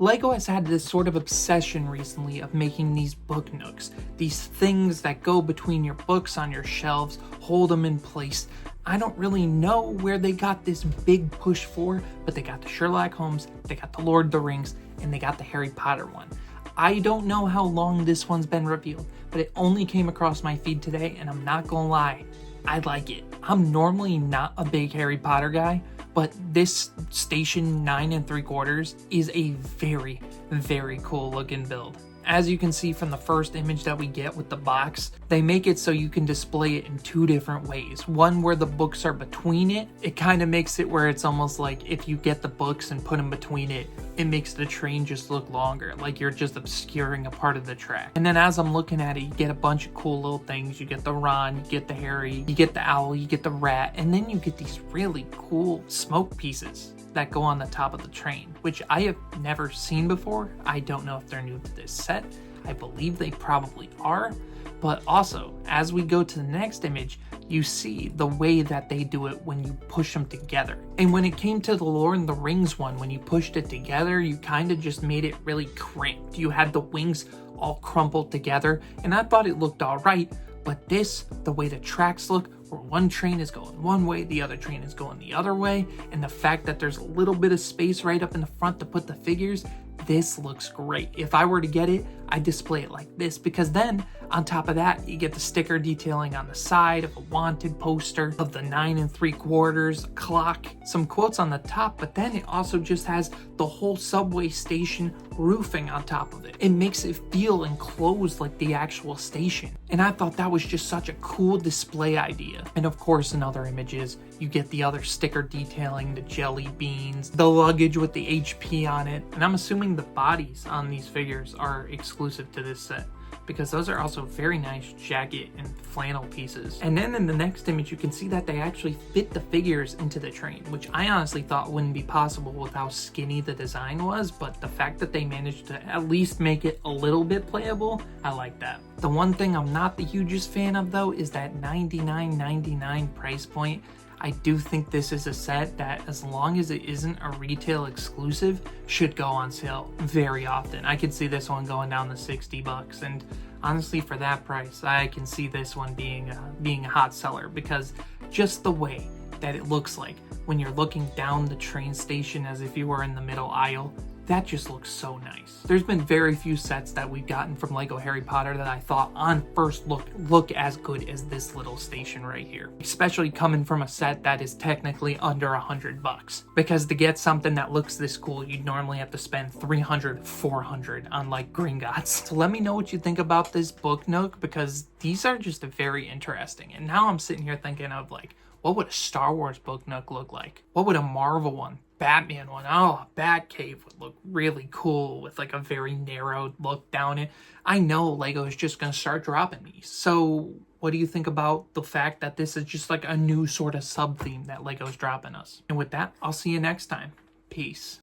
LEGO has had this sort of obsession recently of making these book nooks, these things that go between your books on your shelves, hold them in place. I don't really know where they got this big push for, but they got the Sherlock Holmes, they got the Lord of the Rings, and they got the Harry Potter one. I don't know how long this one's been revealed, but it only came across my feed today, and I'm not gonna lie, I like it. I'm normally not a big Harry Potter guy, but this Station 9 3/4 is a very, very cool looking build. As you can see from the first image that we get with the box, they make it so you can display it in two different ways. One where the books are between it. It kind of makes it where it's almost like if you get the books and put them between it, it makes the train just look longer, like you're just obscuring a part of the track. And then as I'm looking at it, you get a bunch of cool little things. You get the Ron, you get the Harry, you get the owl, you get the rat, and then you get these really cool smoke pieces that go on the top of the train, which I have never seen before. I don't know if they're new to this set. I believe they probably are. But also, as we go to the next image, you see the way that they do it when you push them together. And when it came to the Lord of the Rings one, when you pushed it together, you kind of just made it really cramped. You had the wings all crumpled together, and I thought it looked all right. But this, the way the tracks look, where one train is going one way, the other train is going the other way, and the fact that there's a little bit of space right up in the front to put the figures, this looks great. If I were to get it, I'd display it like this, because then on top of that, you get the sticker detailing on the side of a wanted poster of the 9 3/4 clock, some quotes on the top, but then it also just has the whole subway station roofing on top of it. It makes it feel enclosed like the actual station. And I thought that was just such a cool display idea. And of course, in other images, you get the other sticker detailing the jelly beans, the luggage with the HP on it. And I'm assuming the bodies on these figures are exclusive to this set, because those are also very nice jacket and flannel pieces. And then in the next image, you can see that they actually fit the figures into the train, which I honestly thought wouldn't be possible with how skinny the design was, but the fact that they managed to at least make it a little bit playable, I like that. The one thing I'm not the hugest fan of though is that $99.99 price point. I do think this is a set that, as long as it isn't a retail exclusive, should go on sale very often. I could see this one going down to $60, and honestly, for that price, I can see this one being a hot seller, because just the way that it looks like when you're looking down the train station as if you were in the middle aisle, that just looks so nice. There's been very few sets that we've gotten from LEGO Harry Potter that I thought on first look as good as this little station right here. Especially coming from a set that is technically under $100. Because to get something that looks this cool, you'd normally have to spend $300, $400 on like Gringotts. So let me know what you think about this book nook, because these are just very interesting. And now I'm sitting here thinking of like, what would a Star Wars book nook look like? What would a Marvel one? Batman one. Oh, a Batcave would look really cool with like a very narrowed look down it. I know LEGO is just going to start dropping these. So what do you think about the fact that this is just like a new sort of sub theme that LEGO's dropping us? And with that, I'll see you next time. Peace.